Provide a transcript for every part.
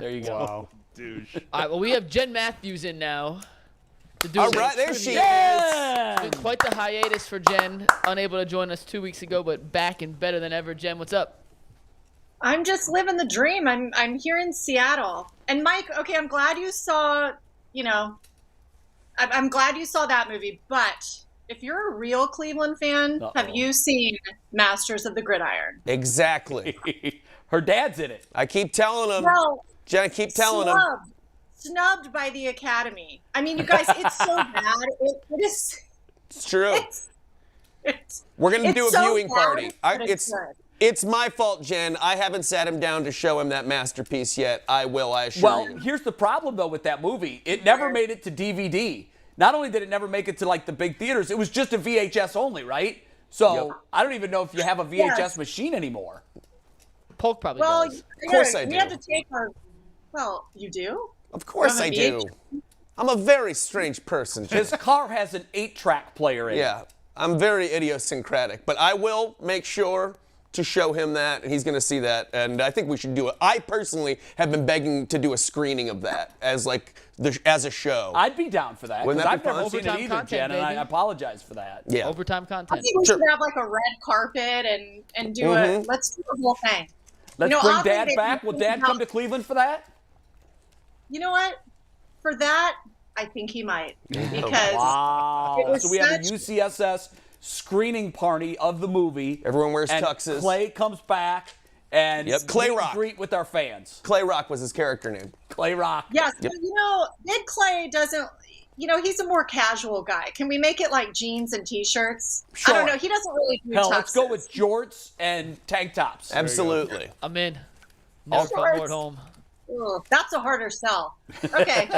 There you go. Wow, douche. All right, well, we have Jen Matthews in now. All right, there she is. It's been quite the hiatus for Jen. Unable to join us 2 weeks ago, but back and better than ever. Jen, what's up? I'm just living the dream. I'm here in Seattle. And Mike, okay, I'm glad you saw, I'm glad you saw that movie. But if you're a real Cleveland fan, have you seen Masters of the Gridiron? Exactly. Her dad's in it. I keep telling him. No. Jen, I keep telling him. Snubbed by the Academy. I mean, you guys, it's so bad. It is. It's true. We're going to do a viewing party. It's my fault, Jen. I haven't sat him down to show him that masterpiece yet. I will, I assure you. Well, here's the problem, though, with that movie. It never made it to DVD. Not only did it never make it to, like, the big theaters, it was just a VHS only, right? So I don't even know if you have a VHS machine anymore. Polk probably does. Of course I do. We had to take our... Well, you do? Of course I do. I'm a very strange person, Jen. His car has an 8-track player in it. Yeah, I'm very idiosyncratic. But I will make sure to show him that, and he's going to see that. And I think we should do it. I personally have been begging to do a screening of that as as a show. I'd be down for that. Wouldn't that I've be never fun? seen it either, Jen, and I apologize for that. Yeah. Overtime I content. think we should have like a red carpet and do let's do the whole thing. Let's bring Dad back. Will Dad come to Cleveland for that? You know what? For that, I think he might. Because wow. So we have a UCSS screening party of the movie. Everyone wears and tuxes. Clay comes back and Clay Rock. Greet with our fans. Clay Rock was his character name. Clay Rock. Yes, but Big Clay doesn't. He's a more casual guy. Can we make it like jeans and T-shirts? Sure. I don't know. He doesn't really do tuxes. Let's go with jorts and tank tops. Absolutely. I'm in. Never felt more at home. Ugh, that's a harder sell. Okay.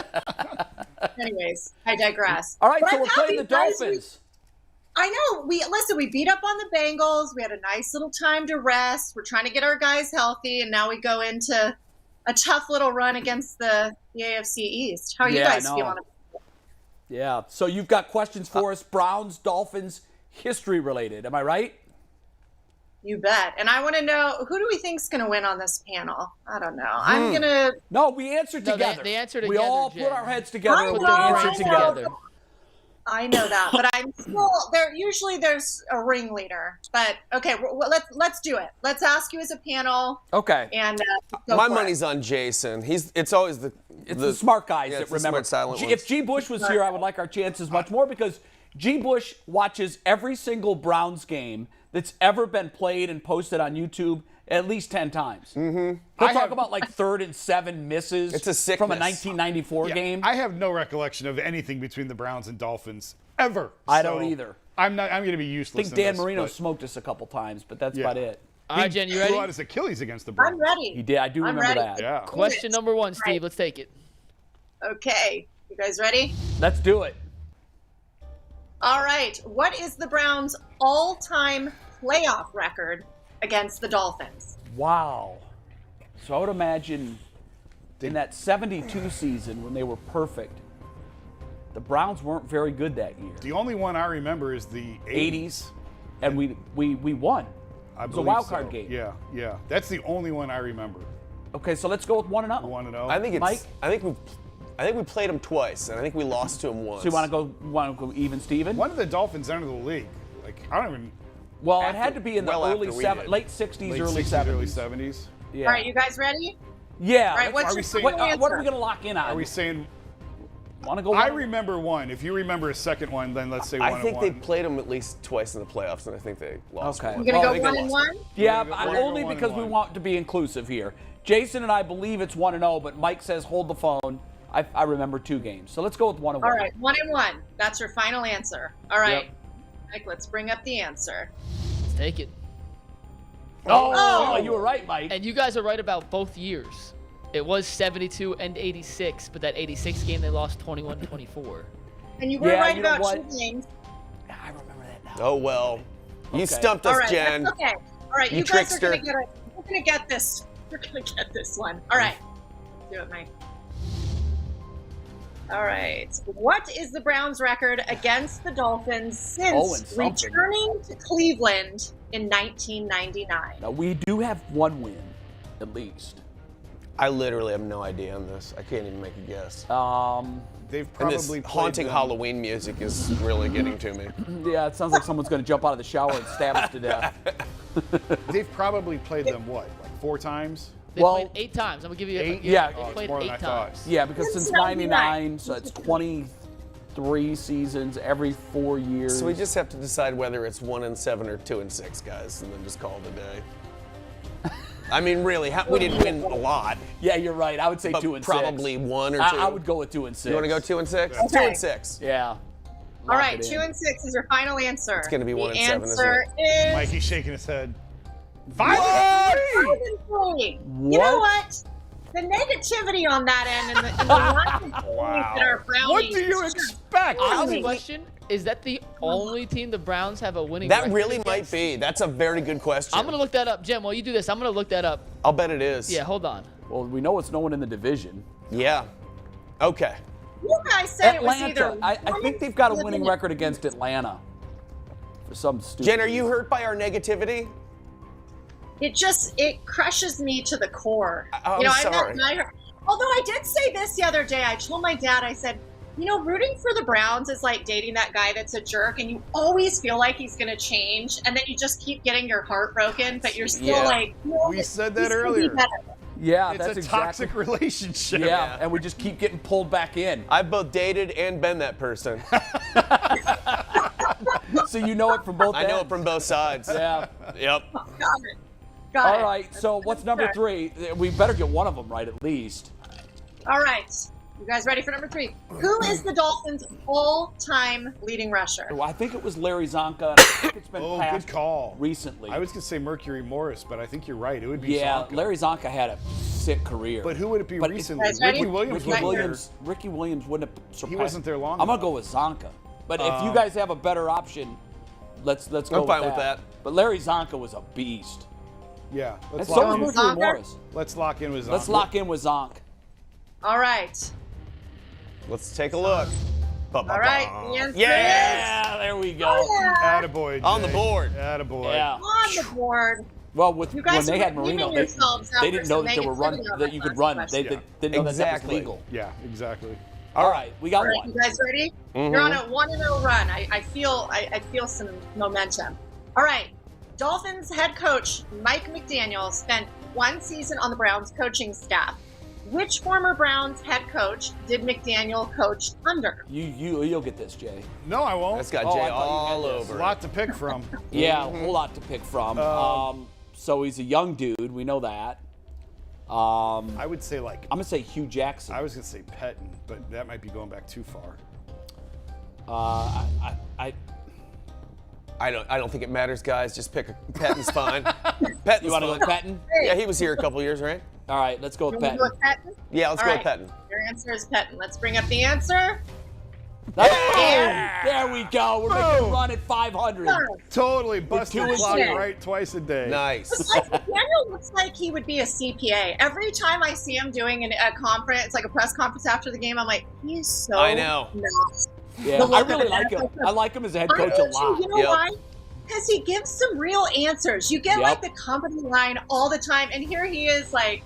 Anyways, I digress. All right, but so I'm we're playing the happy, guys. Dolphins. I know. We beat up on the Bengals. We had a nice little time to rest. We're trying to get our guys healthy, and now we go into a tough little run against the AFC East. How are you guys feeling? Yeah. So you've got questions for us, Browns, Dolphins, history related. Am I right? You bet. And I want to know, who do we think's going to win on this panel? I don't know. I'm going to... No, we answered together. They answered together, We all Jen. put our heads together and we answered answered together. I know that, but I'm still there. Usually there's a ringleader, but okay, let's do it. Let's ask you as a panel. Okay. And my money's on Jason. It's always the smart guys that remember. The smart, silent if G. Bush was here, I would like our chances much more because G. Bush watches every single Browns game that's ever been played and posted on YouTube at least 10 times. Mm-hmm. He'll talk about like 3rd and 7 misses from a 1994 game. I have no recollection of anything between the Browns and Dolphins ever. I don't either. I'm going to be useless. I think Dan Marino smoked us a couple times, but that's about it. All right, Jen, you ready? He blew out his Achilles against the Browns. I'm ready. He did. I do remember that. Yeah. Question number 1, Steve. Let's take it. Okay. You guys ready? Let's do it. All right. What is the Browns' all-time playoff record against the Dolphins? Wow. So I would imagine in that 72 season when they were perfect, the Browns weren't very good that year. The only one I remember is the 80s. And we won. It was a wild card game. Yeah. That's the only one I remember. Okay, so let's go with 1-0. 1-0. I think it's Mike? I think we played them twice, and I think we lost to them once. So you want to go even, Steven? When did the Dolphins enter the league? I don't even. Well, it had to be in the late 60s, late early 70s. Early 70s. Yeah. All right, you guys ready? Yeah. All right, what's your what final are we answer? going to lock in on? Are we saying? Want to go? I remember one. If you remember a second one, then let's say 1-1. I think they played them at least twice in the playoffs, and I think they lost. Okay. One. You're I going think to go they 1-1? Yeah, We're gonna only go because we 1-1. want to be inclusive here. Jason and I believe it's 1-0, but Mike says hold the phone. I remember 2 games. So let's go with 1-1. All right, 1-1. That's your final answer. All right. Mike, let's bring up the answer. Let's take it. Oh, you were right, Mike. And you guys are right about both years. It was 72 and 86, but that 86 game they lost 21-24. And you were right about 2 games. I remember that now. Oh well, you stumped us, All right, Jen. that's okay. All right, You you guys trickster. are going to get this. You're going to get this one. All right. Do it, Mike. All right. What is the Browns' record against the Dolphins since returning to Cleveland in 1999? Now, we do have 1 win, at least. I literally have no idea on this. I can't even make a guess. They've And this probably haunting them. Halloween music is really getting to me. Yeah, it sounds like someone's going to jump out of the shower and stab us to death. They've probably played them what, like 4 times? They Well- played 8 times. I'm gonna give you. Eight? Yeah. They Oh, it's played more than 8 I thought. times. Yeah, because since Since 99, so it's 23 seasons every 4 years. So we just have to decide whether it's 1-7 or 2-6, guys, and then just call it a day. I mean, really, we didn't win a lot, Yeah, you're right. I would say but 2 and 6. probably 1 or 2. I would go with 2 and 6. You want to go 2-6? Okay. 2-6. Yeah. All right, 2 and 6 is your final answer. It's gonna be 1 and 7, isn't answer is Mikey's shaking his head. 5 5-3! and 3. You know what? The negativity on that end and the lack of belief that our Brownies. What do you expect? Honest question: is that the only team the Browns have a winning? That record really might against? be. That's a very good question. I'm gonna look that up, Jim. While you do this, I'm gonna look that up. I'll bet it is. Yeah, hold on. Well, we know it's no one in the division. Yeah. Okay. You guys said it was Atlanta. either. I think they've got a winning record against Atlanta. For some stupid Jen, are you reason. hurt by our negativity? It crushes me to the core. I'm sorry. Although I did say this the other day, I told my dad, I said, rooting for the Browns is like dating that guy that's a jerk, and you always feel like he's going to change, and then you just keep getting your heart broken, but you're still Yeah. like, We said that he's gonna be earlier. better. Yeah, It's that's a exactly. toxic relationship. Yeah, and we just keep getting pulled back in. I've both dated and been that person. So you know it from both I know it ends. from both sides. Yeah. Yep. Got it. Got All it. right, so what's number 3? We better get one of them right at least. All right. You guys ready for number 3? Who is the Dolphins' all-time leading rusher? Well, I think it was Larry Zonka, and I think it's been Oh, passed good call. recently. I was going to say Mercury Morris, but I think you're right. It would be yeah, Zonka. Larry Zonka had a sick career. But who would it be But recently? Guys ready? Ricky Williams. Ricky wasn't Williams, wouldn't have surpassed. He wasn't there long I'm gonna enough. go with Zonka. But if you guys have a better option, let's go. I'm fine with that. But Larry Zonka was a beast. there. Yeah. And Let's so lock, was in. Mercury Zonka? Morris. Let's lock in with Zonka. Let's lock in with Zonk. All right. Let's take a look. All right. The answer Yeah, there we go. is Attaboy, Jay. On the board. Attaboy. Yeah. on the board. Well, with You when guys they are had redeeming Marino, yourselves they after didn't know some that they were running, negativity on that you that could last run. They question. didn't know that that was Exactly. legal. Yeah, exactly. All right, we got All right, one. you guys ready? You're on a 1-0 run. I feel some momentum. All right. Dolphins head coach Mike McDaniel spent 1 season on the Browns coaching staff. Which former Browns head coach did McDaniel coach under? You'll get this, Jay. No, I won't. That's got Oh, Jay I thought you had all this. a over. lot to pick from. Yeah, a whole lot to pick from. So he's a young dude. We know that. I would say like, I'm gonna say Hugh Jackson. I was going to say Pettin, but that might be going back too far. I I don't think it matters, guys. Just pick a Pettin's fine. Pettin's you want to go fine. with Patton? Yeah, he was here a couple years, right? All right, let's go with You wanna Patton. go with Pettin? Yeah, let's All go right. with Pettin. Your answer is Pettin. Let's bring up the answer. There we go. We're making a Boom. run at 500. Totally busted 2 the and clock 2. right twice a day. Nice. Mike McDaniel looks like he would be a CPA. Every time I see him doing a conference, like a press conference after the game, I'm like, he's so I know. nice. Yeah, The I look really of like him. it. I like him as a head I coach do a lot. too. You know Yep. why? Because he gives some real answers. You get Yep. like the company line all the time, and here he is, like,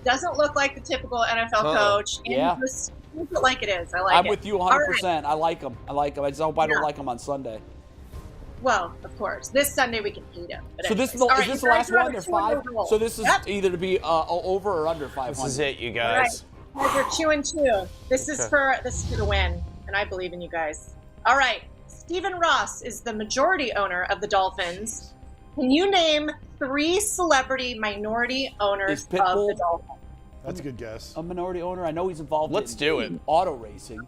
doesn't look like the typical NFL coach, and Yeah. just keeps it like it is. I like I'm it. with you All 100%. I like him. I just hope I don't Yeah. like him on Sunday. Well, of course, this Sunday we can eat him. But So this is anyways. the, All right, is this you the guys last are on one? a There's 2-0 5. roll. So this is Yep. either to be over or under 500. This is it, you All right. guys. Guys are 2-2. This is Okay. for the win, and I believe in you guys. All right, Stephen Ross is the majority owner of the Dolphins. Can you name 3 celebrity minority owners Is of Pitbull- the Dolphins? That's a good guess. A minority owner. I know he's involved Let's in do it. auto racing.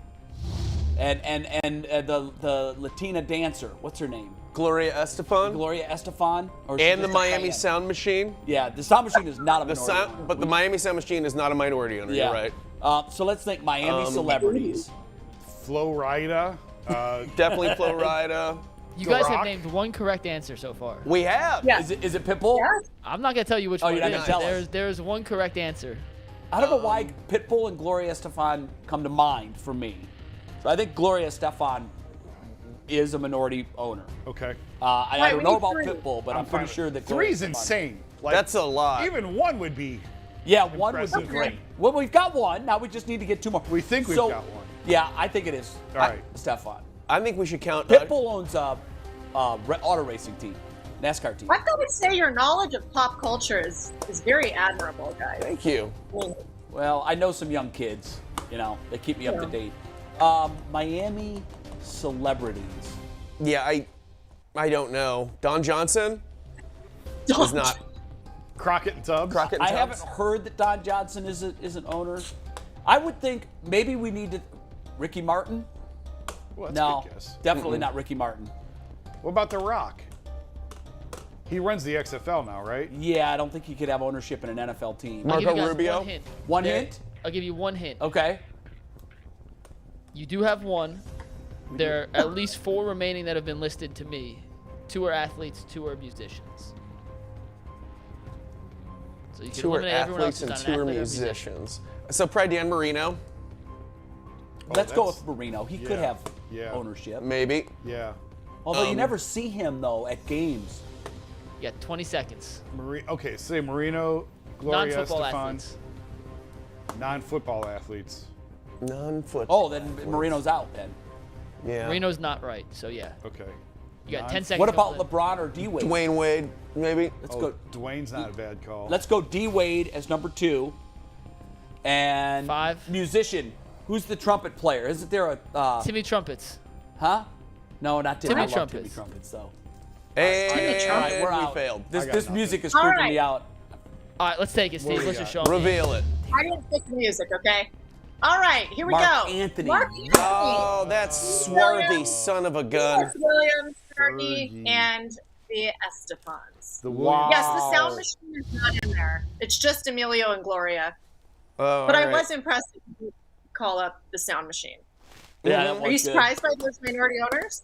And the Latina dancer. What's her name? Gloria Estefan Gloria Estefan. Or is she and the just a Miami fan? Sound Machine. Yeah, the sound machine is not a The minority sound, owner. but the Miami Sound Machine is not a minority owner. Yeah. You're right. So let's think Miami celebrities. Flo Rida. Definitely Flo Rida. You The guys Rock? have named 1 correct answer so far. We have. Yeah. Is it Pitbull? Yes. I'm not gonna tell you which Oh, one you're it not is. gonna tell us. There's 1 correct answer. I don't know why Pitbull and Gloria Estefan come to mind for me. So I think Gloria Estefan is a minority owner. Okay. I Right, don't we know need about 3. Pitbull, but I'm pretty sure that Gloria 3's Estefan- insane. Like, That's a lot. Even 1 would be Yeah, one would be Impressive. great. Well, we've got one. Now we just need to get 2 more. We think we've got one. Yeah, I think it is. All right. Stefan. I think we should count. Pitbull owns a auto racing team, NASCAR team. I've got to say, your knowledge of pop culture is very admirable, guys. Thank you. Well, I know some young kids. You know, they keep me up to date. Miami celebrities. Yeah, I don't know. Don Johnson is not. Crockett and Tubbs. Crockett and I Tubbs. haven't heard that Don Johnson is an owner. I would think maybe we need to. Ricky Martin? Well, that's No, a good guess. definitely not Ricky Martin. What about The Rock? He runs the XFL now, right? Yeah, I don't think he could have ownership in an NFL team. I'll give Marco you guys Rubio? One hint. One There- hint? I'll give you one hint. Okay. You do have one. There are at least 4 remaining that have been listed to me. 2 are athletes, 2 are musicians. So you can 2 are eliminate everyone else athletes who's and not 2 an are athlete or musician. musicians. So probably Dan Marino, Let's go that's- with Marino. He could yeah, have yeah. ownership. maybe. Yeah. Although you never see him, though, at games. You got 20 seconds. Okay, say Marino, Gloria Non-football Estefan, athletes. non-football athletes. Non-football. Oh, then Marino's out then. Yeah. Marino's not right, so yeah. Okay. You got 10 seconds. What to about fill in. LeBron or D Wade? Dwayne Wade, maybe. Let's Oh, go. Dwayne's not a bad call. Let's go D Wade as number 2. And 5. musician. Who's the trumpet player? Isn't there a Timmy Trumpets. huh? No, not Timmy. Timmy I love Trumpets. Timmy Trumpets though. And All right, we're we out. failed. This I got nothing. music is All creeping right. me out. All right, let's take it, Steve. do Let's we just got? show 'em. Reveal it. I didn't pick the music, okay? All right, here we Mark go. Anthony. Mark Anthony. Oh, that swarthy son of a gun. Yes, Williams, Fergie, Fergie. and the Estefans. The Wow. Williams. Yes, the sound machine is not in there. It's just Emilio and Gloria. Oh, But all I right. was impressed that you call up the sound machine. Yeah, that Are you was good. surprised by those minority owners?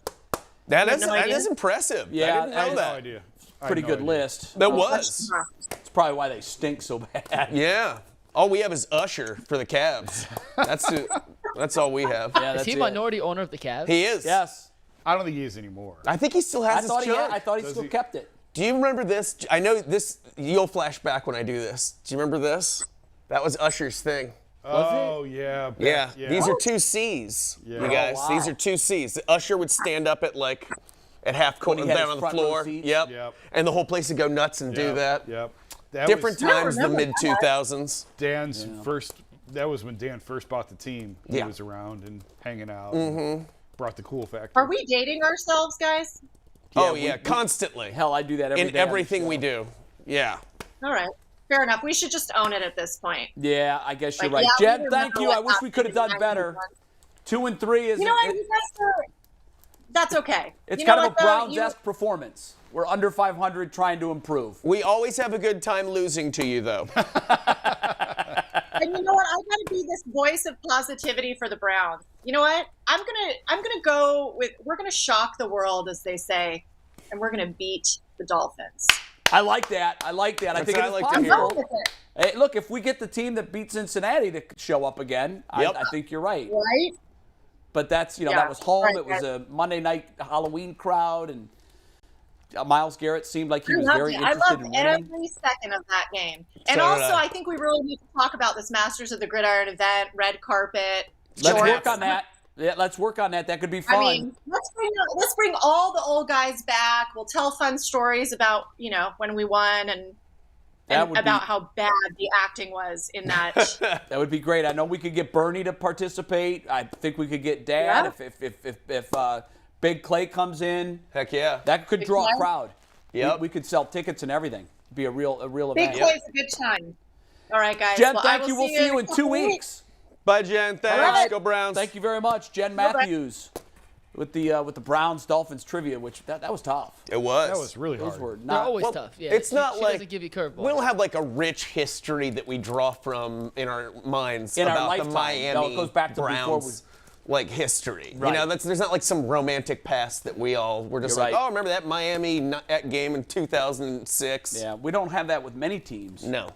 That is no idea? impressive. Yeah, I didn't I know had No that. idea. I had Pretty no good idea. list. That was. It's probably why they stink so bad. Yeah. All we have is Usher for the Cavs. That's all we have. Yeah, Is that's he it. minority owner of the Cavs? He is. Yes. I don't think he is anymore. I think he still I has his thought, chunk. I thought he Does still he? kept it. Do you remember this? I know this. You'll flash back when I do this. Do you remember this? That was Usher's thing. Oh, yeah. Yeah. yeah. These are 2 C's, Yeah. you guys. Oh, wow. These are 2 C's. Usher would stand up at half court When he had down his on the front row floor. seats? Yep. Yep. And the whole place would go nuts and do Yep, that. Yep. That Different was times, the remember mid 2000s. Dan's first. That was when Dan first bought the team. He Yeah. was around and hanging out. And brought the cool factor. Are we dating ourselves, guys? Oh we- yeah, we- constantly. Hell, I do that every In day on the everything we show. do. Yeah. All right. Fair enough. We should just own it at this point. Yeah, I guess you're Like, right. yeah, we Jen, thank remember you. what I wish we could have done happened in better. 91. 2 and 3 is You know what? You guys are. That's okay. it's You know kind of a what, though? Browns-esque performance. We're under 500 trying to improve. We always have a good time losing to you though. And you know what? I gotta be this voice of positivity for the Browns. You know what? I'm gonna go with. We're gonna shock the world, as they say, and we're gonna beat the Dolphins. I like that. I like that. I That's think what it is I like to I'm hear. going possible. with it, Hey, look, if we get the team that beat Cincinnati to show up again, Yep. I think you're right. right? But that's, Yeah. that was home. Right, It was guys. a Monday night Halloween crowd, and Miles Garrett seemed like he I was loved very it. I interested loved in winning. every second of that game. So And did also, I. I think we really need to talk about this Masters of the Gridiron event, red carpet. Let's shorts. work on that. Yeah, let's work on that. That could be fun. I mean, let's bring all the old guys back. We'll tell fun stories about when we won and That would about be- how bad the acting was in that. That would be great. I know we could get Bernie to participate. I think we could get Dad Yeah. if Big Clay comes in. Heck yeah. That could Big draw a Clay? crowd. Yep. We could sell tickets and everything. It'd be a real Big event. Clay's a good time. All right, guys. Jen, Well, I thank you. We'll see you in 2 couple weeks. Bye, Jen. Thanks. All right. Go Browns. Thank you very much, Jen Matthews, with the Browns Dolphins trivia, which that was tough. It was. That was really Those hard. were They're not. always Well, tough. Yeah, it's she, not she like doesn't give you curveballs. we don't have like a rich history that we draw from in our minds In our about the lifetime. Miami No, it goes back to before Browns. Like history, Right. there's not like some romantic past that we're just You're like, right. oh, remember that Miami game in 2006? Yeah, we don't have that with many teams. No.